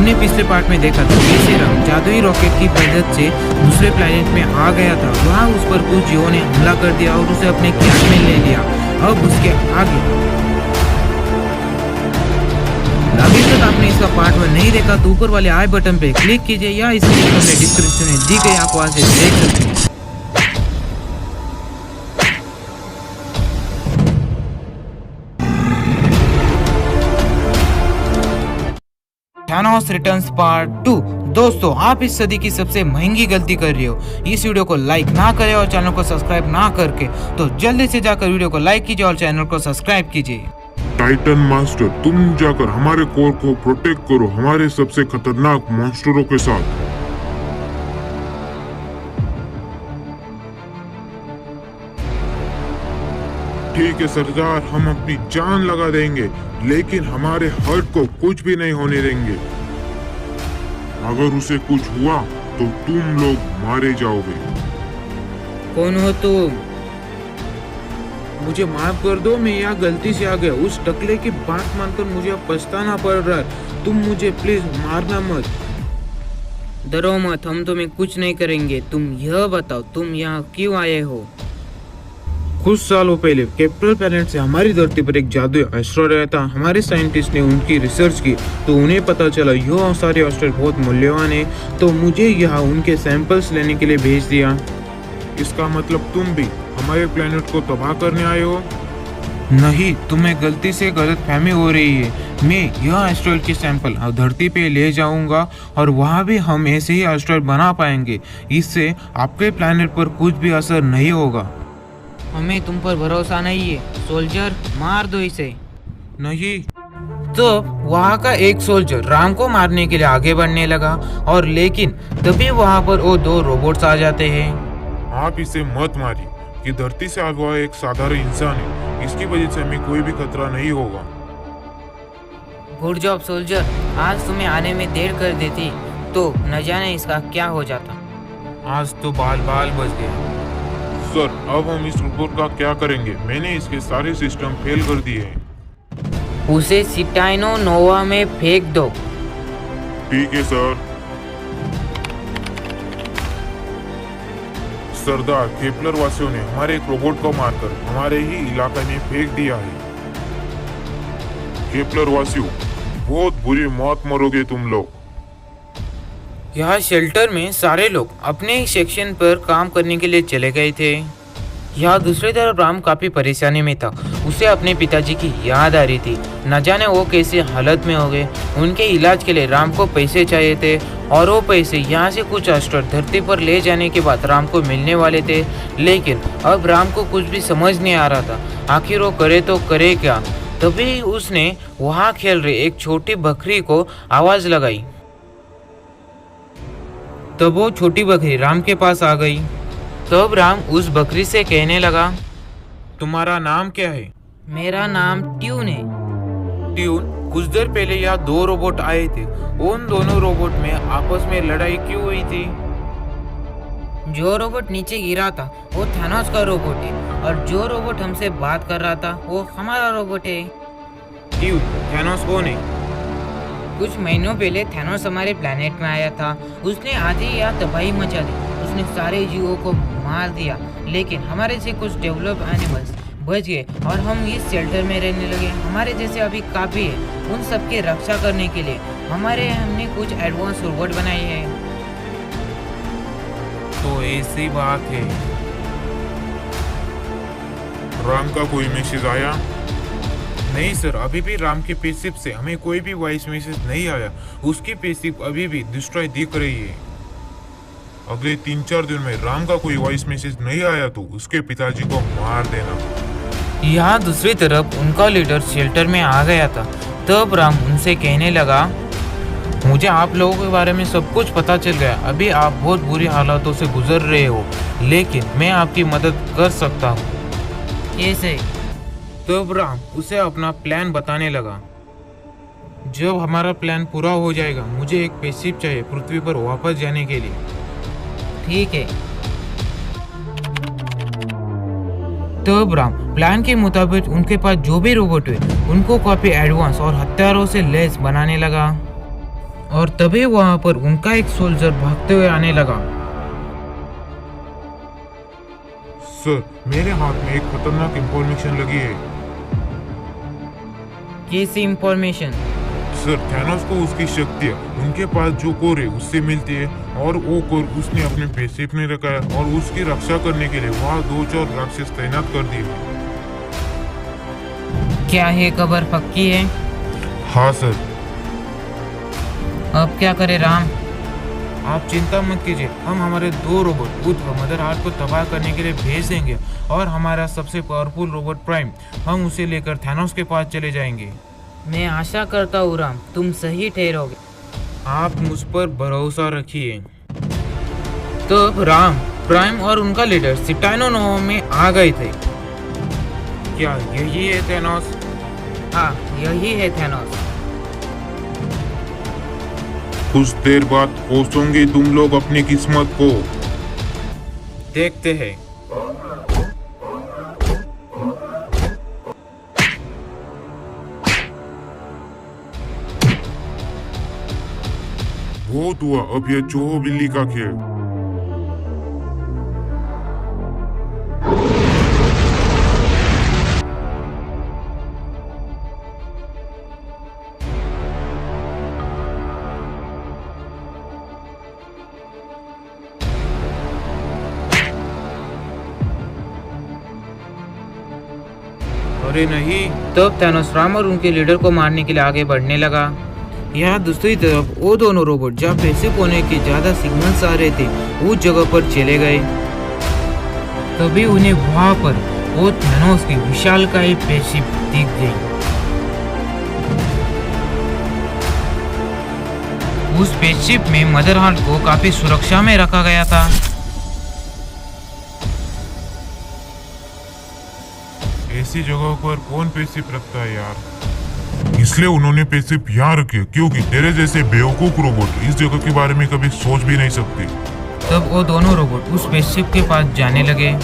हमने पिछले पार्ट में देखा था कैसे राम जादुई रॉकेट की मदद से दूसरे प्लेनेट में आ गया था। वहाँ उस पर कुछ जीवों ने हमला कर दिया और उसे अपने कैद में ले लिया। अब उसके आगे अभी तक आपने इसका पार्ट 1 नहीं देखा तो ऊपर वाले आई बटन पे क्लिक कीजिए या इसकी लिंक हमने डिस्क्रिप्शन में दी गई, आप वहाँ से देख सकते हैं। Thanos returns part 2। दोस्तों, आप इस सदी की सबसे महंगी गलती कर रहे हो। इस वीडियो को लाइक ना करें और चैनल को सब्सक्राइब ना करके, तो जल्दी से जाकर वीडियो को लाइक कीजिए और चैनल को सब्सक्राइब कीजिए। टाइटन मास्टर, तुम जाकर हमारे कोर को प्रोटेक्ट करो हमारे सबसे खतरनाक मॉन्स्टरों के साथ। ठीक है सरदार, हम अपनी जान लगा देंगे, लेकिन हमारे हर्ट को कुछ भी नहीं होने देंगे। अगर उसे कुछ हुआ तो तुम लोग मारे जाओगे। कौन हो तुम? मुझे माफ कर दो, मैं यहाँ गलती से आ गया। उस टकले की बात मानकर मुझे अब पछताना पड़ रहा है। तुम मुझे प्लीज मारना मत। डरो मत, हम तुम्हें कुछ नहीं करेंगे। तुम यह बताओ, तुम यहाँ क्यों आए हो? कुछ सालों पहले केप्टर प्लैनेट से हमारी धरती पर एक जादुई एस्ट्रॉयड आया था। हमारे साइंटिस्ट ने उनकी रिसर्च की तो उन्हें पता चला यह सारे एस्ट्रॉयड बहुत मूल्यवान है, तो मुझे यहाँ उनके सैंपल्स लेने के लिए भेज दिया। इसका मतलब तुम भी हमारे प्लैनेट को तबाह करने आए हो? नहीं, तुम्हें गलती से गलतफहमी हो रही है। मैं यह एस्ट्रॉयड के सैंपल धरती पे ले जाऊंगा और वहाँ भी हम ऐसे ही एस्ट्रॉयड बना पाएंगे। इससे आपके प्लैनेट पर कुछ भी असर नहीं होगा। हमें तुम पर भरोसा नहीं है। सोल्जर, मार दो इसे। नहीं। तो वहाँ का एक सोल्जर राम को मारने के लिए आगे बढ़ने लगा, और लेकिन तभी वहाँ पर वो 2 रोबोट्स आ जाते हैं। आप इसे मत मारिए, कि धरती से आया हुआ एक साधारण इंसान है, इसकी वजह से हमें कोई भी खतरा नहीं होगा। गुड जॉब सोल्जर, आज तुम्हें आने में देर कर देती तो न जाने इसका क्या हो जाता। आज तो बाल बाल बच गए। सर, अब हम इस रोबोट का क्या करेंगे? मैंने इसके सारे सिस्टम फेल कर दिए हैं। उसे सिटाइनो नोवा में फेंक दो। ठीक है सर। सरदार, केपलर वासियों ने हमारे एक रोबोट को मारकर हमारे ही इलाके में फेंक दिया है। केपलर वासियों, बहुत बुरी मौत मरोगे तुम लोग। यहाँ शेल्टर में सारे लोग अपने ही सेक्शन पर काम करने के लिए चले गए थे। यहाँ दूसरी तरफ राम काफी परेशानी में था। उसे अपने पिताजी की याद आ रही थी। न जाने वो कैसे हालत में हो गए। उनके इलाज के लिए राम को पैसे चाहिए थे, और वो पैसे यहाँ से कुछ एस्ट्रॉयड धरती पर ले जाने के बाद राम को मिलने वाले थे। लेकिन अब राम को कुछ भी समझ नहीं आ रहा था, आखिर वो करे तो करे क्या। तभी उसने वहाँ खेल रही एक छोटी बकरी को आवाज लगाई। तब वो छोटी बकरी राम के पास आ गई। तब राम उस बकरी से कहने लगा, तुम्हारा नाम क्या है? मेरा नाम ट्यून है। ट्यून, कुछ देर पहले यहाँ 2 रोबोट आए थे। उन दोनों रोबोट में आपस में लड़ाई क्यों हुई थी? जो रोबोट नीचे गिरा था वो थैनोस का रोबोट है, और जो रोबोट हमसे बात कर रहा था वो हमारा रोबोट है। ट्यून, थैनोस कौन है? कुछ महीनों पहले थैनोस हमारे प्लेनेट में आया था। उसने आधी यहाँ तबाही मचा दी। उसने सारे जीवों को मार दिया, लेकिन हमारे से कुछ डेवलप एनिमल्स बच गए और हम इस शेल्टर में रहने लगे। हमारे जैसे अभी काफ़ी है। उन सब की रक्षा करने के लिए हमने कुछ एडवांस रोबोट बनाए हैं। तो ऐसी बात है। राम का कोई मैसेज आया? नहीं सर, अभी भी राम की पेशिप से हमें कोई भी वॉइस मैसेज नहीं आया। उसकी पेशिप अभी भी डिस्ट्रॉय दिख रही है। अगले 3-4 दिन में राम का कोई वॉइस मैसेज नहीं आया तो उसके पिताजी को मार देना। यहाँ दूसरी तरफ उनका लीडर शेल्टर में आ गया था। तब राम उनसे कहने लगा, मुझे आप लोगों के बारे में सब कुछ पता चल गया। अभी आप बहुत बुरी हालातों से गुजर रहे हो, लेकिन मैं आपकी मदद कर सकता हूँ। कैसे? तब राम उसे अपना प्लान बताने लगा। जब हमारा प्लान पूरा हो जाएगा, मुझे एक स्पेसशिप चाहिए पृथ्वी पर वापस जाने के लिए। ठीक है। तब राम प्लान के मुताबिक उनके पास जो भी रोबोट हुए उनको काफी एडवांस और हथियारों से लैस बनाने लगा। और तभी वहां पर उनका एक सोल्जर भागते हुए आने लगा। सर, मेरे हाथ में एक खतरनाक इंफॉर्मेशन लगी है। कैसी इंफॉर्मेशन? सर, थैनोस को उसकी शक्तियाँ उनके पास जो कोर है उससे मिलती है, और वो कोर उसने अपने पेशिप में रखा है, और उसकी रक्षा करने के लिए वहाँ 2-4 राक्षस तैनात कर दिए। क्या है, खबर पक्की है? हाँ सर। अब क्या करे राम? आप चिंता मत कीजिए, हम हमारे 2 रोबोट उस मदर हार्ट को तबाह करने के लिए भेज देंगे, और हमारा सबसे पावरफुल रोबोट प्राइम, हम उसे लेकर थैनोस के पास चले जाएंगे। मैं आशा करता हूँ राम, तुम सही ठहरोगे। आप मुझ पर भरोसा रखिए। तो राम, प्राइम और उनका लीडर सिटाइनो नोवा में आ गए थे। क्या यही है थैनोस? हाँ, यही है थैनोस। कुछ देर बाद पहुंचोगे तुम लोग अपनी किस्मत को। देखते हैं। बहुत हुआ, अब ये चूहो बिल्ली का खेल। अरे नहीं। तब थैनोस राम और उनके लीडर को मारने के लिए आगे बढ़ने लगा। यहाँ दूसरी तरफ वो दोनों रोबोट जहाँ पैसिव होने के ज्यादा सिग्नल्स आ रहे थे उस जगह पर चले गए। तभी उन्हें वहां पर वो थैनोस की विशालकाय पैसिव दिख गई। उस स्पेसशिप में मदर हार्ट को काफी सुरक्षा में रखा गया था। ऐसी जगह पर कौन पेशिप रखता है यार? इसलिए उन्होंने पेशिप यहाँ रखे, क्योंकि तेरे जैसे बेवकूफ रोबोट इस जगह के बारे में कभी सोच भी नहीं सकते। तब वो दोनों रोबोट उस स्पेसशिप के पास जाने लगे।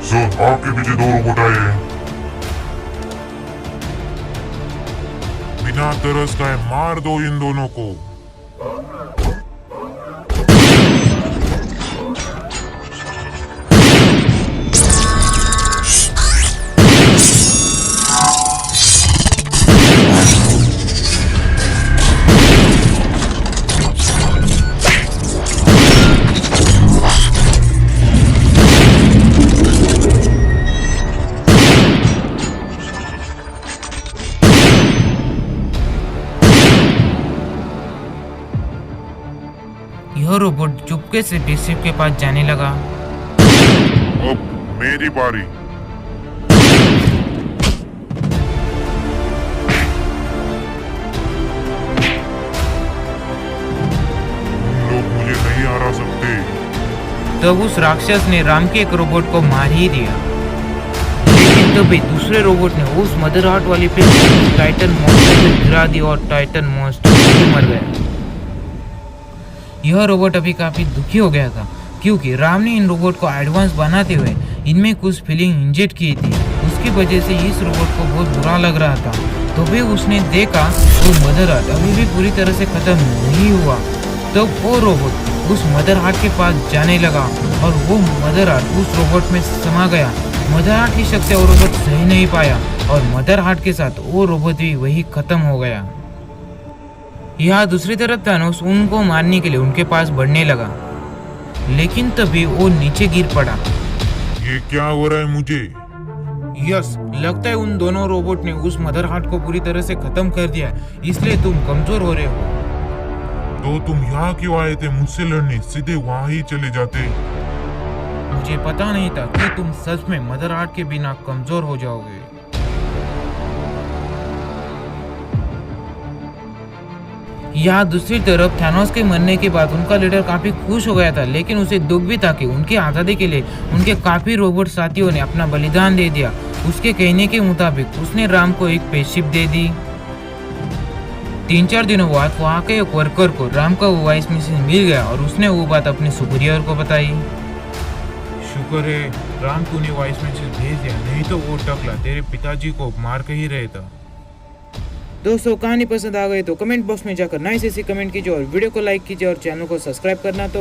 सर, आपके पीछे 2 रोबोट आए हैं। बिना तरस खाए मार दो इन दोनों को। यह रोबोट चुपके से स्पेसशिप के पास जाने लगा। अब मेरी बारी। तुम लोग मुझे नहीं हरा सकते। तब उस राक्षस ने राम के एक रोबोट को मार ही दिया। लेकिन तभी दूसरे रोबोट ने उस मदर हार्ट वाली पे टाइटन मॉन्स्टर को गिरा दिया और टाइटन मॉन्स्टर भी मर गया। यह रोबोट अभी काफी दुखी हो गया था, क्योंकि राम ने इन रोबोट को एडवांस बनाते हुए इनमें कुछ फीलिंग इंजेक्ट की थी। उसकी वजह से इस रोबोट को बहुत बुरा लग रहा था। तो भी उसने देखा वो मदर हार्ट अभी भी पूरी तरह से खत्म नहीं हुआ। तब वो रोबोट उस मदर हार्ट के पास जाने लगा और वो मदर हार्ट उस रोबोट में समा गया। मदर हार्ट की शक्ति वो रोबोट सह नहीं पाया और मदर हार्ट के साथ वो रोबोट भी वही खत्म हो गया। यहाँ दूसरी तरफ थैनोस उनको मारने के लिए उनके पास बढ़ने लगा, लेकिन तभी वो नीचे गिर पड़ा। ये क्या हो रहा है मुझे? यस, लगता है उन दोनों रोबोट ने उस मदर हार्ट को पूरी तरह से खत्म कर दिया, इसलिए तुम कमजोर हो रहे हो। तो तुम यहाँ क्यों आए थे मुझसे लड़ने? सीधे वहाँ ही चले जाते। मुझे पता नहीं था कि तुम सच में मदर हार्ट के बिना कमजोर हो जाओगे। यहाँ दूसरी तरफ थैनोस के मरने के बाद उनका लीडर काफी खुश हो गया था, लेकिन उसे दुख भी था कि उनकी आजादी के लिए उनके काफी रोबोट साथियों ने अपना बलिदान दे दिया। उसके कहने के मुताबिक उसने राम को एक स्पेसशिप दे दी। 3-4 दिनों बाद वहाँ के एक वर्कर को राम का वो वॉइस मैसेज मिल गया और उसने वो बात अपने सुपीरियर को बताई। शुक्र है राम, तूने वॉइस मैसेज भेज दिया, नहीं तो वो टकला तेरे पिताजी को मार के ही रहता। दोस्तों कहानी पसंद आ गई तो कमेंट बॉक्स में जाकर नाइस ऐसी कमेंट कीजिए और वीडियो को लाइक कीजिए और चैनल को सब्सक्राइब करना तो